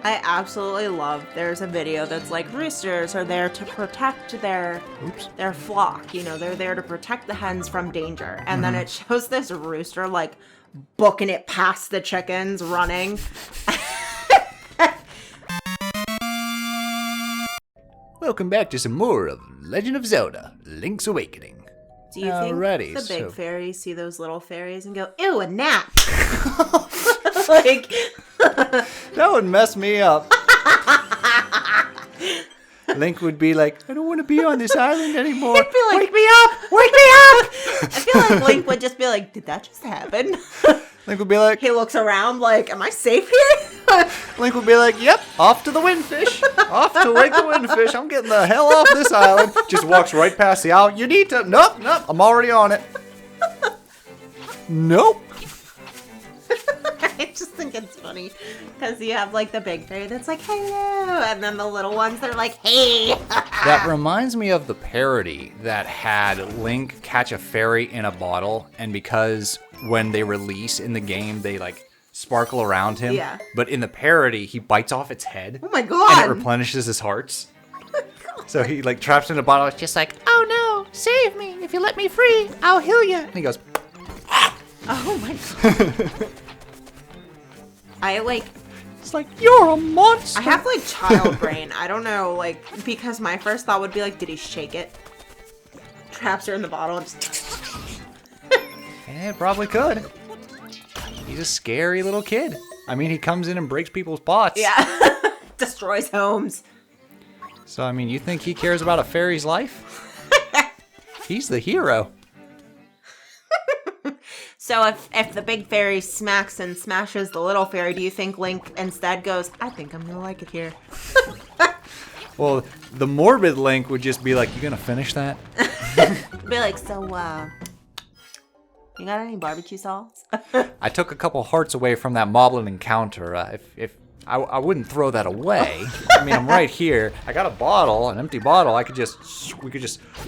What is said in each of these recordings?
I absolutely love. There's a video that's like roosters are there to protect their flock. You know, they're there to protect the hens from danger. And then it shows this rooster like booking it past the chickens, running. Welcome back to some more of Legend of Zelda: Link's Awakening. Do you think the big fairies see those little fairies and go, ew, a nap? Like, that would mess me up. Link would be like, I don't want to be on this island anymore. He'd be like, wake me up! Wake me up! I feel like Link would just be like, did that just happen? Link would be like, he looks around like, am I safe here? Link would be like, yep, off to the windfish. Off to wake the windfish. I'm getting the hell off this island. Just walks right past the owl. You need to, nope, I'm already on it. Nope. I just think it's funny because you have like the big fairy that's like, hello, and then the little ones that are like, hey. That reminds me of the parody that had Link catch a fairy in a bottle, and because when they release in the game, they like sparkle around him. Yeah. But in the parody, he bites off its head. Oh my god. And it replenishes his hearts. So he like traps in a bottle. It's just like, oh no, save me. If you let me free, I'll heal you. And he goes, oh my god. it's like, you're a monster. I have like child brain. I don't know, like, because my first thought would be like, did he shake it? Traps her in the bottle and just... Yeah, probably could. He's a scary little kid. I mean, he comes in and breaks people's pots. Yeah. Destroys homes. So, I mean, you think he cares about a fairy's life? He's the hero. So if the big fairy smacks and smashes the little fairy, do you think Link instead goes, I think I'm gonna like it here? Well, the morbid Link would just be like, you gonna finish that? Be like, so, you got any barbecue sauce? I took a couple hearts away from that moblin encounter. If I wouldn't throw that away. I mean, I'm right here. I got a bottle, an empty bottle. We could just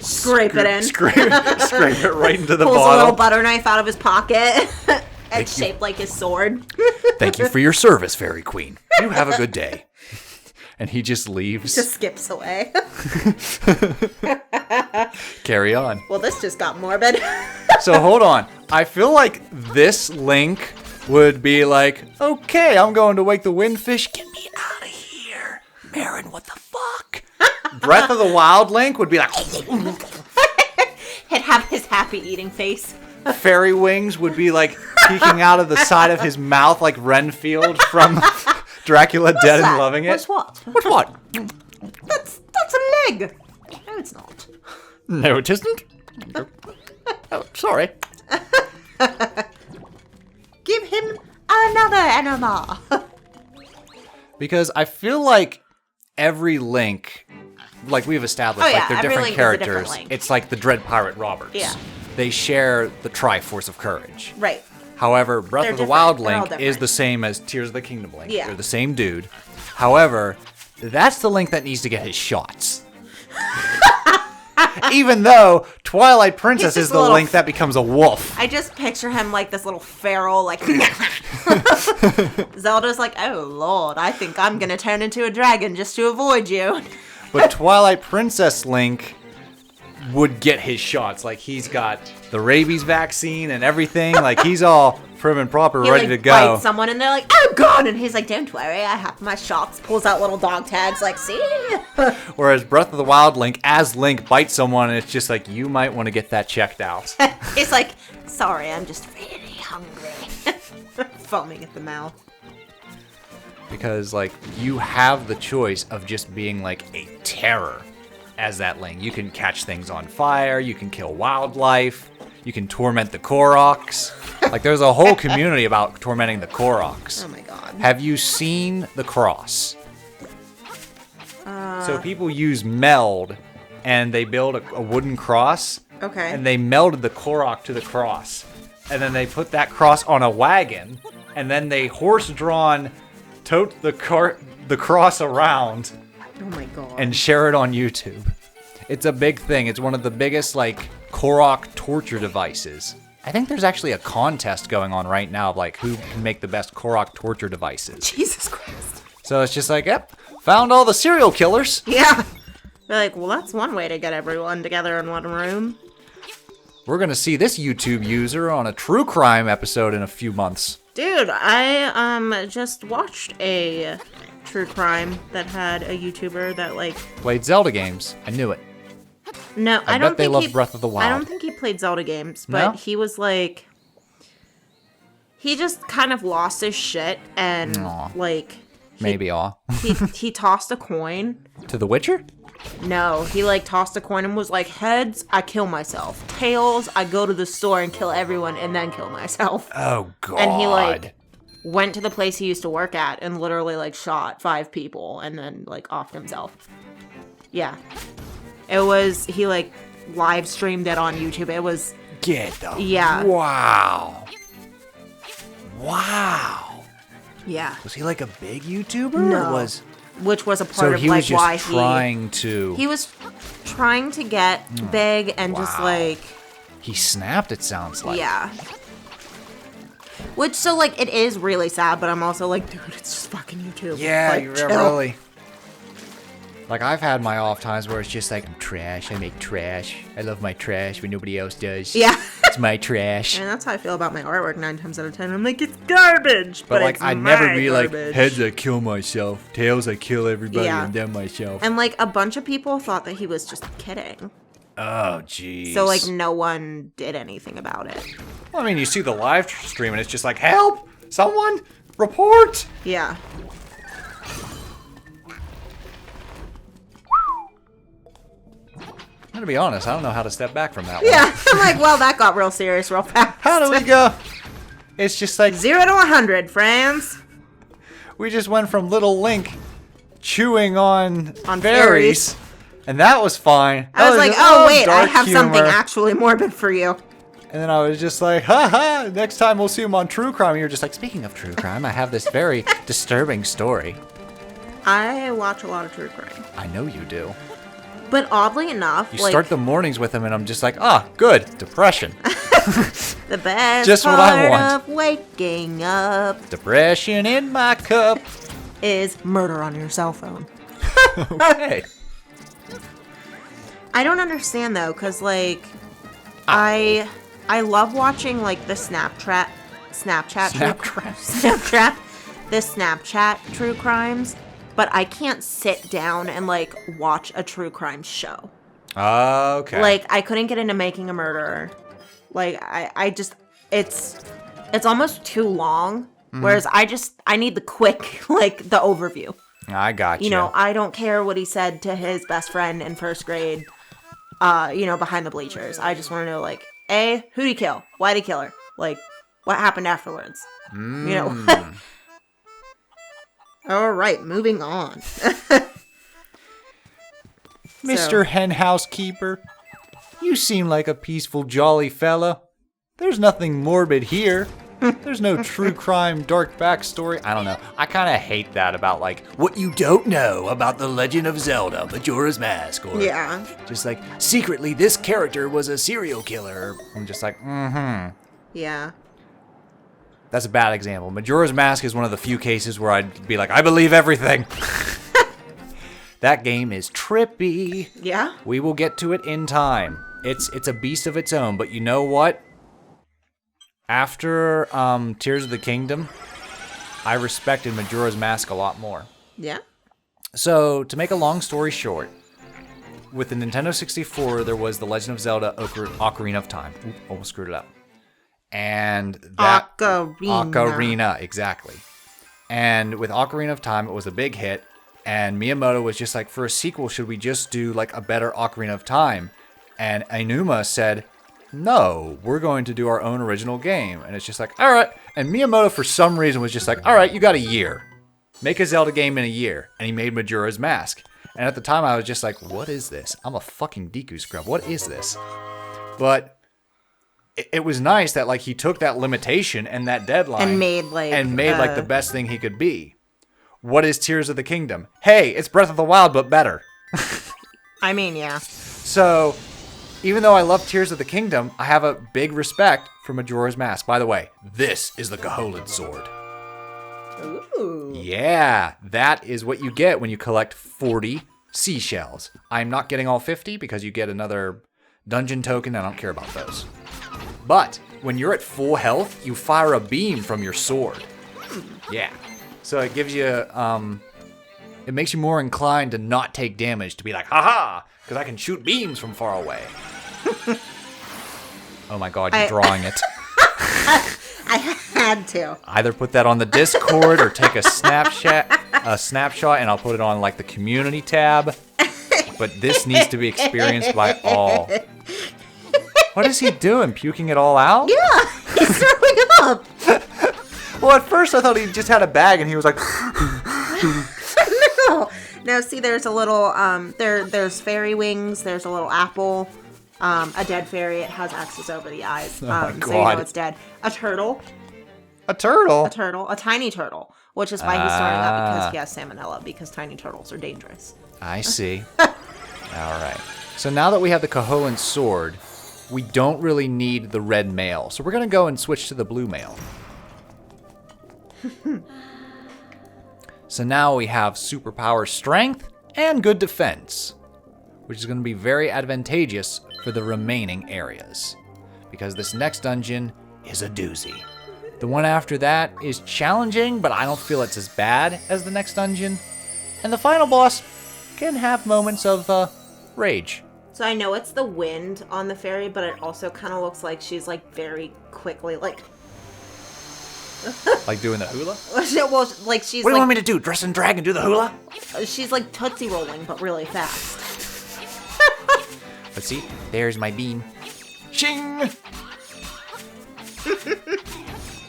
Scrape it in. Scrape it right into the Pulls bottle. a little butter knife out of his pocket. It's shaped like his sword. Thank you for your service, Fairy Queen. You have a good day. And he just leaves. Just skips away. Carry on. Well, this just got morbid. So hold on. I feel like this Link would be like, okay, I'm going to wake the windfish. Get me out of here. Marin, what the fuck? Breath of the Wild Link would be like... He'd have his happy eating face. Fairy wings would be like peeking out of the side of his mouth like Renfield from Dracula Dead and Loving It. What's what? What's what? That's a leg. No, it's not. No, it isn't. Oh, sorry. Give him another animal. Because I feel like every Link, like we've established, like they're different characters. It's like the Dread Pirate Roberts. Yeah. They share the Triforce of Courage. Right. However, Breath They're of the different. Wild They're all Link is different. the same as Tears of the Kingdom Link. Yeah. They're the same dude. However, that's the Link that needs to get his shots. Even though Twilight Princess is the Link that becomes a wolf. I just picture him like this little feral, like... Zelda's like, oh lord, I think I'm gonna turn into a dragon just to avoid you. But Twilight Princess Link would get his shots. Like, he's got the rabies vaccine and everything. Like, he's all prim and proper, ready to go. Bites someone and they're like, oh god, and he's like, don't worry, I have my shots. Pulls out little dog tags, like, see? Whereas Breath of the Wild Link, as Link, bites someone and it's just like, you might want to get that checked out. He's like, sorry, I'm just really hungry. Foaming at the mouth. Because, like, you have the choice of just being, like, a terror as that Link. You can catch things on fire, you can kill wildlife, you can torment the Koroks. Like, there's a whole community about tormenting the Koroks. Oh my god. Have you seen the cross? So people use meld, and they build a wooden cross. Okay. And they melded the Korok to the cross. And then they put that cross on a wagon, and then they horse-drawn tote the cross around Oh my god. and share it on YouTube. It's a big thing. It's one of the biggest, like, Korok torture devices. I think there's actually a contest going on right now of, like, who can make the best Korok torture devices. Jesus Christ. So it's just like, yep, found all the serial killers. Yeah. They're like, well, that's one way to get everyone together in one room. We're going to see this YouTube user on a true crime episode in a few months. Dude, I just watched a true crime that had a YouTuber that, like... Played Zelda games. I knew it. No, I don't bet they think love Breath of the Wild. I don't think he played Zelda games, but No? he was, like... He just kind of lost his shit and, Aw. like... Maybe awe. He tossed a coin. To The Witcher? No, he, like, tossed a coin and was like, heads, I kill myself. Tails, I go to the store and kill everyone and then kill myself. Oh, God. And he, like, went to the place he used to work at and literally, like, shot 5 people and then, like, offed himself. Yeah. It was, he, like, live streamed it on YouTube. It was... Get the... Yeah. Wow. Wow. Yeah. Was he, like, a big YouTuber? No. Or was... Which was a part So of, he like, was just why trying to... He was trying to get big and just, Wow. like... He snapped, it sounds like. Yeah. Which, so, like, it is really sad, but I'm also like, dude, it's just fucking YouTube. Yeah, like, you're chill. really... Like, I've had my off times where it's just like, I'm trash, I make trash. I love my trash when nobody else does. Yeah. It's my trash. And that's how I feel about my artwork 9 times out of 10. I'm like, it's garbage, But like, it's I'd never my be like, garbage. heads I kill myself, tails I kill everybody, Yeah. and then myself. And, like, a bunch of people thought that he was just kidding. Oh, jeez. So, like, no one did anything about it. Well, I mean, you see the live stream and it's just like, help! Someone! Report! Yeah. I'm gonna be honest, I don't know how to step back from that one. Yeah. I'm like, well, that got real serious real fast. How do we go? It's just like, 0 to 100, friends. we just went from little Link chewing on On berries, and that was fine. I That was like, just, oh, wait, I dark have something humor. actually morbid for you. And then I was just like, haha, next time we'll see him on True Crime. And you're just like, speaking of True Crime, I have this very disturbing story. I watch a lot of true crime. I know you do. But oddly enough, You like, start the mornings with him, and I'm just like, good, depression. the best just what part I want. of waking up Depression in my cup. is murder on your cell phone. Okay. I don't understand though, cause like, I love watching like the Snapchat, the Snapchat true crimes, but I can't sit down and like watch a true crime show. Okay. Like, I couldn't get into Making a Murderer. Like, I just, it's almost too long. Whereas I need the quick, like, the overview. I got You know, I don't care what he said to his best friend in first grade, behind the bleachers. I just want to know, like, A, who'd he kill? Why'd he kill her? Like, what happened afterwards? You know? All right, moving on. Mr. Hen Housekeeper, you seem like a peaceful, jolly fella. There's nothing morbid here. There's no true crime, dark backstory. I don't know. I kind of hate that about, like, what you don't know about the Legend of Zelda, Majora's Mask. Or Yeah. just like, secretly, this character was a serial killer. I'm just like, Yeah. That's a bad example. Majora's Mask is one of the few cases where I'd be like, I believe everything. That game is trippy. Yeah? We will get to it in time. It's a beast of its own, but you know what? After Tears of the Kingdom, I respected Majora's Mask a lot more. Yeah? So, to make a long story short, with the Nintendo 64, there was The Legend of Zelda Ocarina of Time. Oop, almost screwed it up. And that... Ocarina, exactly. And with Ocarina of Time, it was a big hit. And Miyamoto was just like, for a sequel, should we just do like a better Ocarina of Time? And Aonuma said, no, we're going to do our own original game. And it's just like, all right. And Miyamoto, for some reason, was just like, all right, you got a year. Make a Zelda game in a year. And he made Majora's Mask. And at the time, I was just like, what is this? I'm a fucking Deku scrub. What is this? But it was nice that like he took that limitation and that deadline And made like the best thing he could be. What is Tears of the Kingdom? Hey, it's Breath of the Wild, but better. I mean, yeah. So, even though I love Tears of the Kingdom, I have a big respect for Majora's Mask. By the way, this is the Koholint Sword. Ooh. Yeah, that is what you get when you collect 40 seashells. I'm not getting all 50 because you get another dungeon token. I don't care about those. But when you're at full health, you fire a beam from your sword. Yeah. So it gives you, it makes you more inclined to not take damage, to be like, haha, because I can shoot beams from far away. Oh my god, you're drawing it. I had to. Either put that on the Discord or take a snapshot, and I'll put it on like the community tab. But this needs to be experienced by all. What is he doing? Puking it all out? Yeah, he's throwing up. Well, at first I thought he just had a bag and he was like. No, see, there's a little, there's fairy wings, there's a little apple, a dead fairy, it has X's over the eyes, so you know it's dead. A turtle. A turtle? A turtle, a tiny turtle, which is why he's throwing up, because he has salmonella, because tiny turtles are dangerous. I see. All right. So now that we have the Koholint Sword, we don't really need the red mail. So we're going to go and switch to the blue mail. So now we have superpower strength and good defense, which is going to be very advantageous for the remaining areas, because this next dungeon is a doozy. The one after that is challenging, but I don't feel it's as bad as the next dungeon. And the final boss can have moments of rage. So I know it's the wind on the fairy, but it also kind of looks like she's like very quickly like... Like doing the hula? Well, like she's What do you want me to do? Dress and drag and do the hula? She's like Tootsie rolling, but really fast. Let's see. There's my beam. Shing!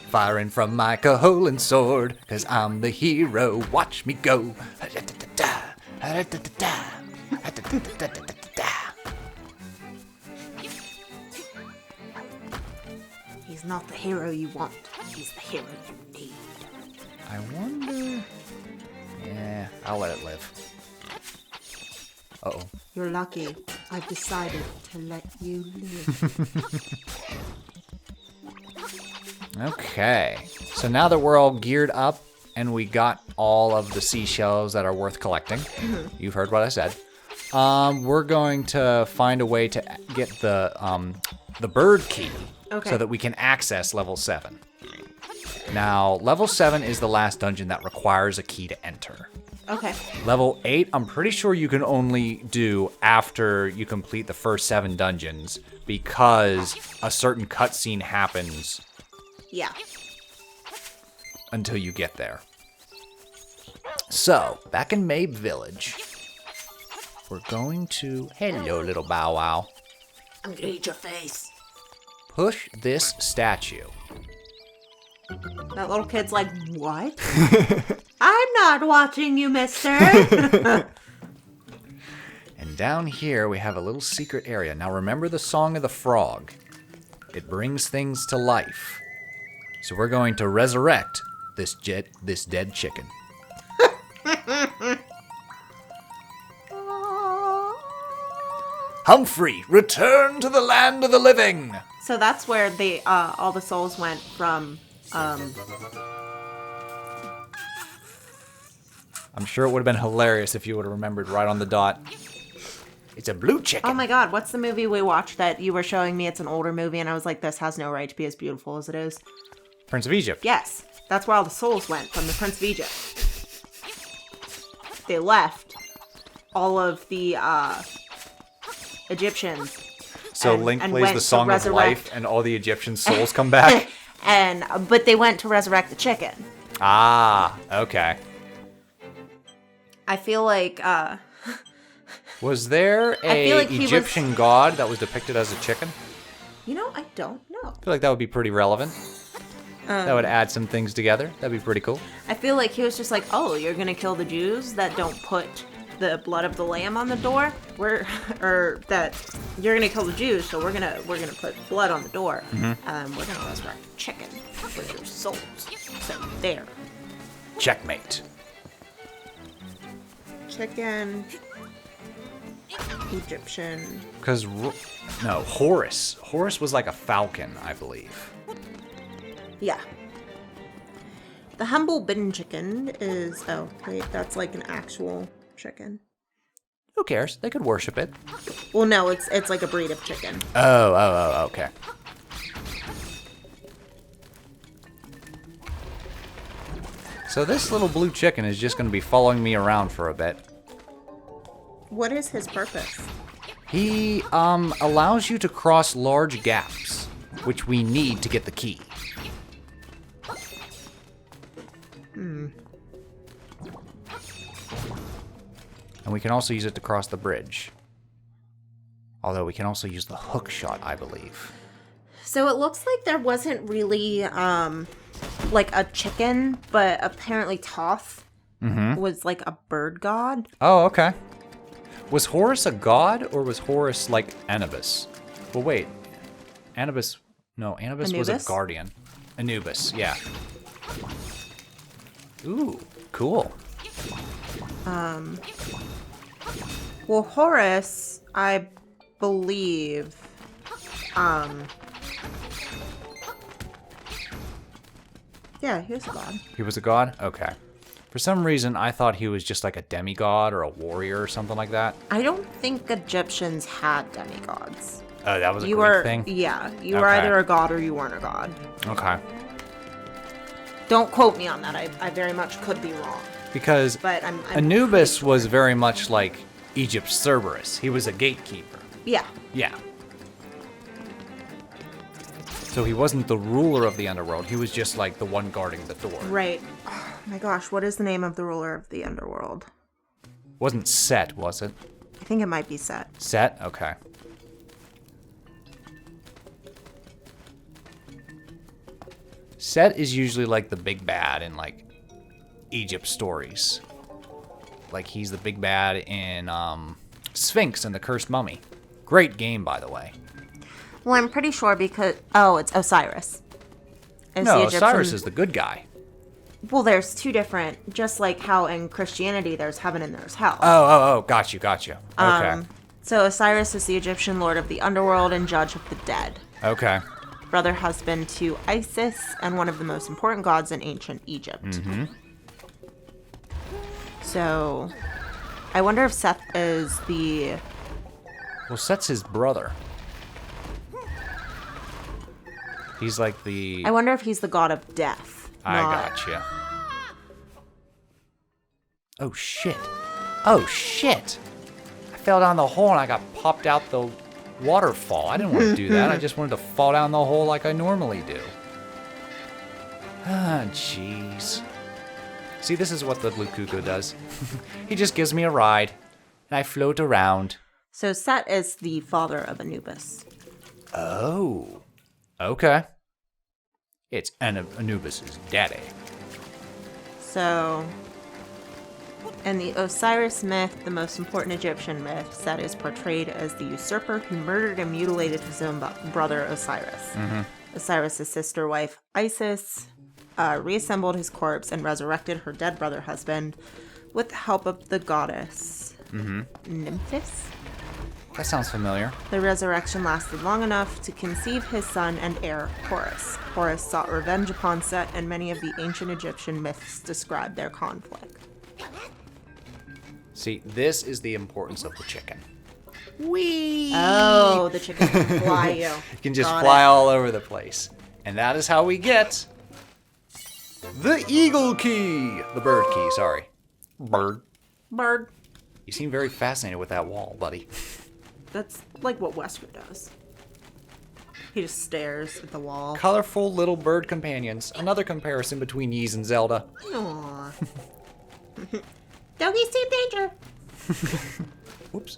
Firing from my Koholint Sword, 'cause I'm the hero. Watch me go. He's not the hero you want. He's the hero you need. I wonder... Yeah, I'll let it live. Uh-oh. You're lucky. I've decided to let you live. Okay. So now that we're all geared up and we got all of the seashells that are worth collecting, you've heard what I said, we're going to find a way to get the bird key so that we can access level 7. Now, level 7 is the last dungeon that requires a key to enter. Okay. Level 8, I'm pretty sure you can only do after you complete the first 7 dungeons, because a certain cutscene happens. Yeah. Until you get there. So, back in Mabe Village, we're going to... Hello, little Bow Wow. I'm gonna eat your face. Push this statue. That little kid's like, what? I'm not watching you, mister. And down here, we have a little secret area. Now, remember the Song of the Frog. It brings things to life. So we're going to resurrect this dead chicken. Humphrey, return to the land of the living. So that's where they all the souls went from. I'm sure it would have been hilarious if you would have remembered right on the dot. It's a blue chicken. Oh my god, what's the movie we watched that you were showing me? It's an older movie, and I was like, this has no right to be as beautiful as it is. Prince of Egypt. Yes, that's where all the souls went, from the Prince of Egypt. They left all of the Egyptians. So Link plays the Song of Life, and all the Egyptian souls come back? But they went to resurrect the chicken. Ah, okay. I feel like... Was there a like Egyptian god that was depicted as a chicken? You know, I don't know. I feel like that would be pretty relevant. That would add some things together. That'd be pretty cool. I feel like he was just like, oh, you're going to kill the Jews that don't put the blood of the lamb on the door? Or that you're going to kill the Jews, so we're gonna put blood on the door. Mm-hmm. We're going to resurrect the chicken with your souls. So there. Checkmate. Chicken. Egyptian. Because, no, Horus. Horus was like a falcon, I believe. Yeah. The humble bin chicken is... Oh, wait, that's like an actual chicken. Who cares? They could worship it. Well, no, it's like a breed of chicken. Oh, okay. So this little blue chicken is just going to be following me around for a bit. What is his purpose? He allows you to cross large gaps, which we need to get the key. And we can also use it to cross the bridge. Although we can also use the hook shot, I believe. So it looks like there wasn't really, like a chicken, but apparently Toth was like a bird god. Oh, okay. Was Horus a god, or was Horus like Anubis? Well, wait. Anubis was a guardian. Anubis, yeah. Ooh, cool. Well, Horus, I believe, yeah, he was a god. He was a god? Okay. For some reason, I thought he was just like a demigod or a warrior or something like that. I don't think Egyptians had demigods. Oh, that was a Greek thing? Yeah, you were either a god or you weren't a god. Okay. Don't quote me on that. I very much could be wrong. Because But I'm Anubis pretty was very much like Egypt's Cerberus. He was a gatekeeper. Yeah. Yeah. So he wasn't the ruler of the underworld. He was just like the one guarding the door. Right. Oh my gosh, what is the name of the ruler of the underworld? Wasn't Set, was it? I think it might be Set. Set? Okay. Set is usually like the big bad in like Egypt stories. Like he's the big bad in Sphinx and the Cursed Mummy. Great game, by the way. Well, I'm pretty sure because... Oh, it's Osiris. It's No, the Egyptian... Osiris is the good guy. Well, there's two different... Just like how in Christianity there's heaven and there's hell. Oh, got you. Okay. So Osiris is the Egyptian lord of the underworld and judge of the dead. Okay. Brother husband to Isis and one of the most important gods in ancient Egypt. Mm-hmm. So, I wonder if Seth is the... Well, Set's his brother. He's like the... I wonder if he's the god of death. I gotcha. Oh, shit. Oh, shit. I fell down the hole and I got popped out the waterfall. I didn't want to do that. I just wanted to fall down the hole like I normally do. Ah, jeez. See, this is what the Blue Cuckoo does. He just gives me a ride, and I float around. So Set is the father of Anubis. Oh. Okay. It's Anubis' daddy. So, in the Osiris myth, the most important Egyptian myth, Set is portrayed as the usurper who murdered and mutilated his own brother Osiris. Osiris' sister wife Isis reassembled his corpse and resurrected her dead brother husband with the help of the goddess Nymphis. That sounds familiar. The resurrection lasted long enough to conceive his son and heir, Horus. Horus sought revenge upon Set, and many of the ancient Egyptian myths describe their conflict. See, this is the importance of the chicken. Whee! Oh, the chicken can fly you. You can just fly all over the place. And that is how we get the eagle key. The bird key, sorry. Bird. You seem very fascinated with that wall, buddy. That's like what Wesker does. He just stares at the wall. Colorful little bird companions. Another comparison between Ys and Zelda. Aww. Doggies see danger. Whoops.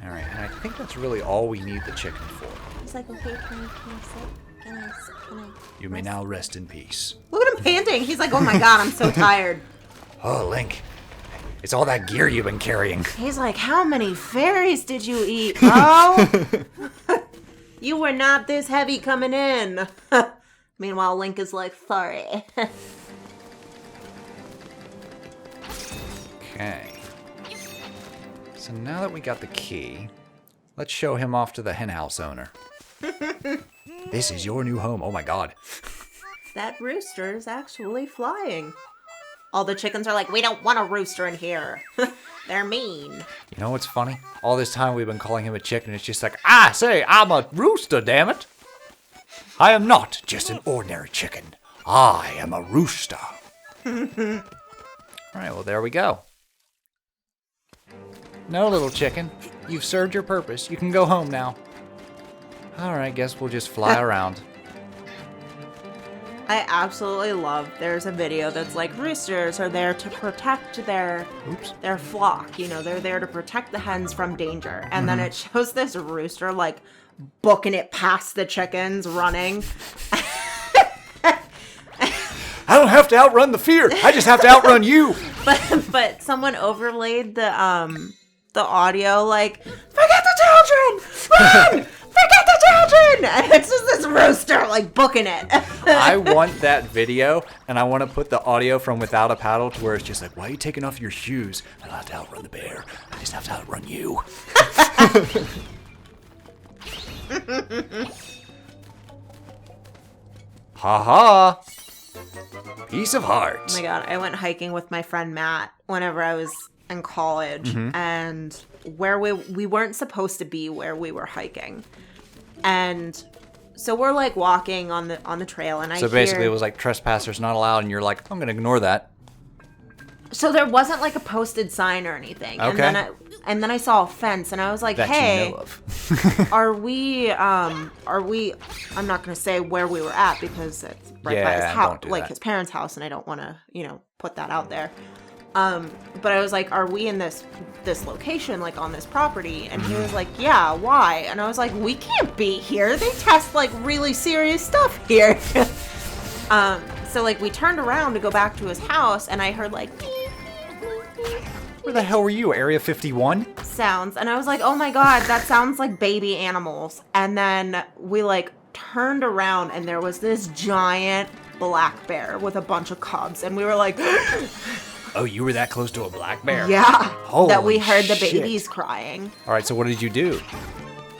Alright, and I think that's really all we need the chicken for. He's like, okay, can I sit? Can I You may now rest in peace. Look at him panting. He's like, oh my god, I'm so tired. Oh, Link. It's all that gear you've been carrying. He's like, how many fairies did you eat, bro? You were not this heavy coming in. Meanwhile, Link is like, sorry. Okay. So now that we got the key, let's show him off to the henhouse owner. This is your new home. Oh my god. That rooster is actually flying. All the chickens are like, we don't want a rooster in here. They're mean. You know what's funny? All this time we've been calling him a chicken. It's just like, I say, I'm a rooster, damn it. I am not just an ordinary chicken. I am a rooster. All right, well, there we go. No, little chicken. You've served your purpose. You can go home now. All right, guess we'll just fly around. I absolutely love, there's a video that's like, roosters are there to protect their flock. You know, they're there to protect the hens from danger. And then it shows this rooster like booking it past the chickens, running. I don't have to outrun the fear. I just have to outrun you. But someone overlaid the audio like, forget the children! Run! Forget the children! And it's just this rooster like booking it. I want that video, and I want to put the audio from Without a Paddle to where it's just like, why are you taking off your shoes? I don't have to outrun the bear. I just have to outrun you. Ha ha. Piece of heart. Oh my god, I went hiking with my friend Matt whenever I was in college, and where we weren't supposed to be where we were hiking. And so we're like walking on the trail, and So basically it was like trespassers not allowed, and you're like, I'm gonna ignore that. So there wasn't like a posted sign or anything. Okay. And then I saw a fence, and I was like, That hey, you know of. are we, I'm not going to say where we were at because it's right by his house, don't do like that. his parents' house, and I don't want to, put that out there. But I was like, are we in this location, like on this property? And he was like, yeah, why? And I was like, we can't be here. They test like really serious stuff here. So like we turned around to go back to his house, and I heard like Where the hell were you? Area 51? sounds, and I was like, oh my god, that sounds like baby animals. And then we like turned around, and there was this giant black bear with a bunch of cubs, and we were like, Oh, you were that close to a black bear? yeah, Holy that we heard the shit. babies crying. All right, so what did you do?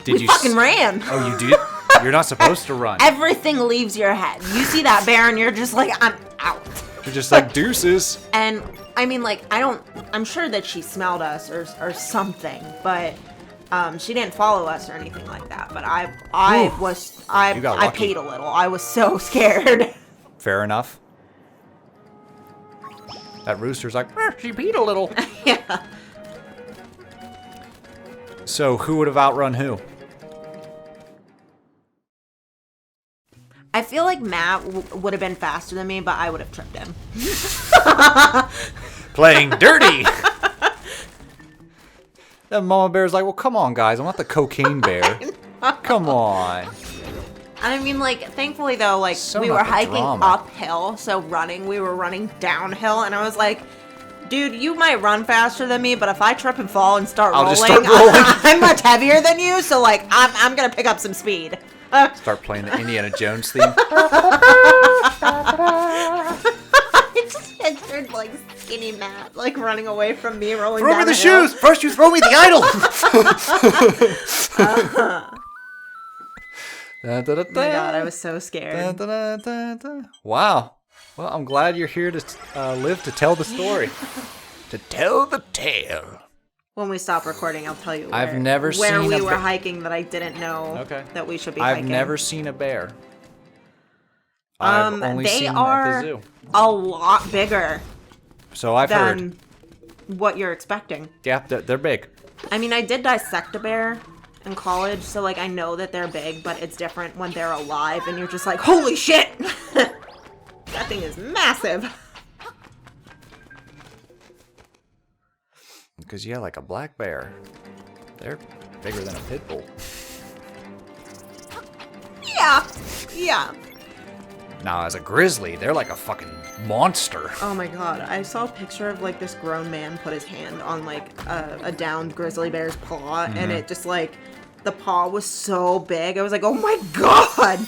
We fucking ran. Oh, you did? You're not supposed to run. Everything leaves your head. You see that bear, and you're just like, I'm out. You're just like, deuces. And I mean, like, I'm sure that she smelled us or something, but she didn't follow us or anything like that. But I got lucky. paid a little. I was so scared. Fair enough. That rooster's like, she peed a little. Yeah. So who would have outrun who? I feel like Matt would have been faster than me, but I would have tripped him. Playing dirty. That mama bear's like, well, come on, guys. I'm not the cocaine bear. Come on. I mean, like, thankfully, though, like, So we not were the hiking drama. uphill, so we were running downhill, and I was like, dude, you might run faster than me, but if I trip and fall and start I'll rolling, just start rolling. I'm much heavier than you, so, like, I'm gonna pick up some speed. Start playing the Indiana Jones theme. I just pictured, like, skinny Matt, like, running away from me, rolling Throw down me the a hill. shoes. First you throw me the idol. Oh my god, I was so scared. Wow. Well, I'm glad you're here to live to tell the story. To tell the tale. When we stop recording, I'll tell you I've where, never where seen we a were bear. hiking that I didn't know that we should be I've hiking. never seen a bear. I've only They seen them are at the zoo. a lot bigger So I've heard. than what you're expecting. Yeah, they're big. I mean, I did dissect a bear in college, so like I know that they're big, but it's different when they're alive and you're just like, holy shit! That thing is massive. Because, yeah, like a black bear. They're bigger than a pit bull. Yeah. Now, as a grizzly, they're like a fucking monster. Oh my god, I saw a picture of like this grown man put his hand on like a downed grizzly bear's paw, and it just like, the paw was so big, I was like, oh my god!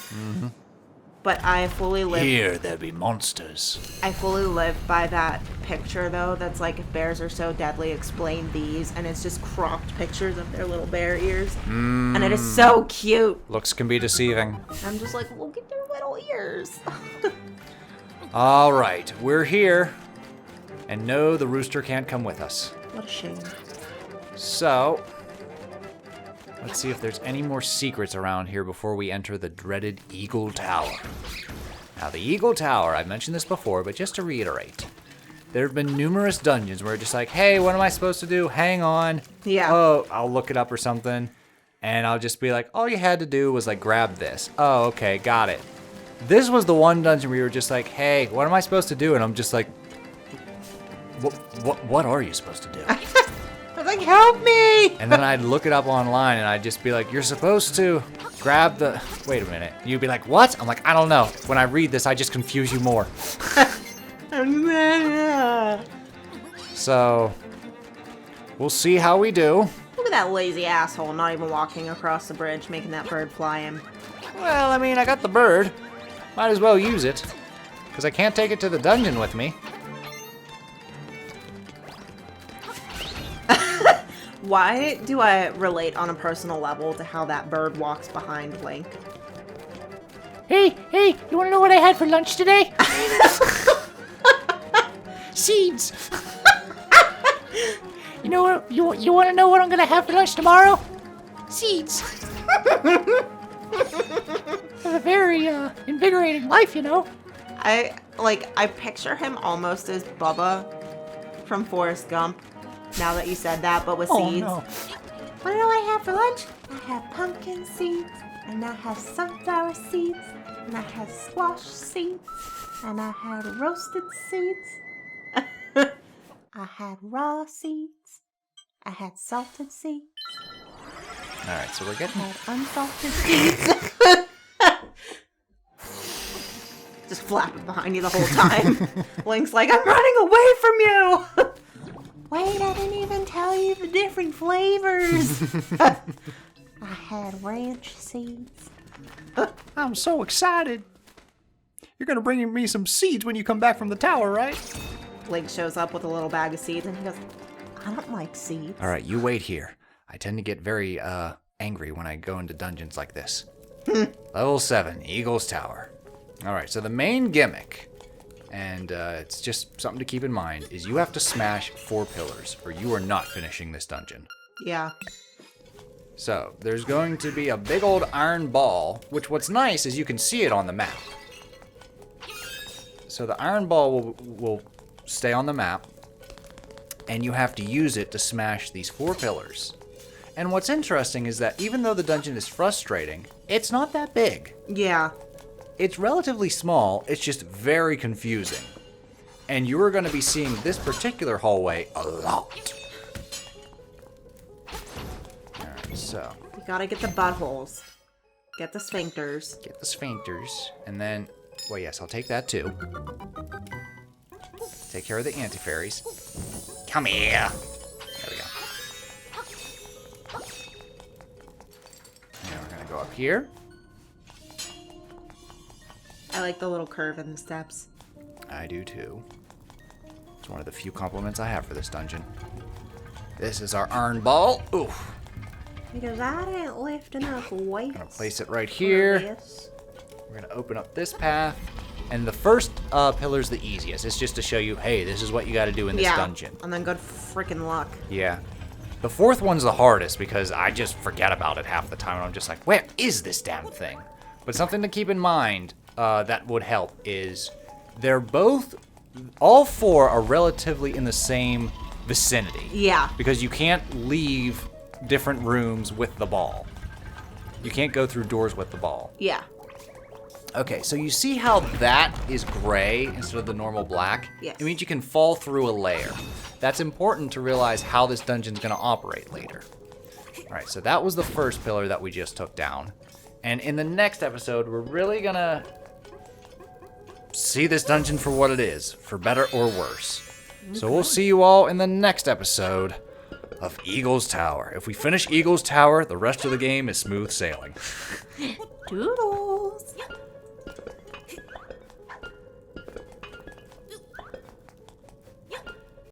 But I fully live Here there be monsters. I fully live by that picture though, that's like, if bears are so deadly, explain these, and it's just cropped pictures of their little bear ears. And it is so cute. Looks can be deceiving. I'm just like, look at their little ears. All right, we're here. And no, the rooster can't come with us. What a shame. So, let's see if there's any more secrets around here before we enter the dreaded Eagle Tower. Now, the Eagle Tower, I've mentioned this before, but just to reiterate, there have been numerous dungeons where it's just like, hey, what am I supposed to do? Hang on. Yeah. Oh, I'll look it up or something. And I'll just be like, all you had to do was like grab this. Oh, okay, got it. This was the one dungeon where you were just like, hey, what am I supposed to do? And I'm just like, what are you supposed to do? I was like, help me! And then I'd look it up online and I'd just be like, you're supposed to grab the... Wait a minute. You'd be like, what? I'm like, I don't know. When I read this, I just confuse you more. So, we'll see how we do. Look at that lazy asshole not even walking across the bridge, making that bird fly him. Well, I mean, I got the bird. Might as well use it. Because I can't take it to the dungeon with me. Why do I relate on a personal level to how that bird walks behind Link? Hey, you wanna know what I had for lunch today? Seeds. You know what? You wanna know what I'm gonna have for lunch tomorrow? Seeds. It's a very invigorating life, you know. I picture him almost as Bubba from Forrest Gump. Now that you said that, but with seeds. No. What do I have for lunch? I have pumpkin seeds, and I have sunflower seeds, and I have squash seeds, and I had roasted seeds. I had raw seeds. I had salted seeds. All right, so we're getting... I had unsalted seeds. Just flapping behind you the whole time. Link's like, I'm running away from you! Wait, I didn't even tell you the different flavors. I had ranch seeds. I'm so excited. You're going to bring me some seeds when you come back from the tower, right? Link shows up with a little bag of seeds and he goes, I don't like seeds. All right, you wait here. I tend to get very angry when I go into dungeons like this. Level 7, Eagle's Tower. All right, so the main gimmick, and it's just something to keep in mind, is you have to smash 4 pillars or you are not finishing this dungeon. Yeah. So there's going to be a big old iron ball, which what's nice is you can see it on the map. So the iron ball will stay on the map, and you have to use it to smash these 4 pillars. And what's interesting is that even though the dungeon is frustrating, it's not that big. Yeah. It's relatively small, it's just very confusing. And you are going to be seeing this particular hallway a lot. Alright, so... You gotta get the buttholes. Get the sphincters. Get the sphincters, and then... Well, yes, I'll take that too. Take care of the anti-fairies. Come here! There we go. Now we're going to go up here. I like the little curve in the steps. I do too. It's one of the few compliments I have for this dungeon. This is our iron ball. Oof. Because I didn't lift enough weights. I'm gonna place it right here. We're gonna open up this path. And the first pillar's the easiest. It's just to show you, hey, this is what you gotta do in this dungeon. And then good freaking luck. Yeah. The 4th one's the hardest because I just forget about it half the time. And I'm just like, where is this damn thing? But something to keep in mind that would help is they're both, all 4 are relatively in the same vicinity. Yeah. Because you can't leave different rooms with the ball. You can't go through doors with the ball. Yeah. Okay, so you see how that is gray instead of the normal black? Yes. It means you can fall through a layer. That's important to realize how this dungeon's going to operate later. All right, so that was the first pillar that we just took down. And in the next episode, we're really going to see this dungeon for what it is, for better or worse. Okay. So we'll see you all in the next episode of Eagle's Tower. If we finish Eagle's Tower, the rest of the game is smooth sailing. Doodles.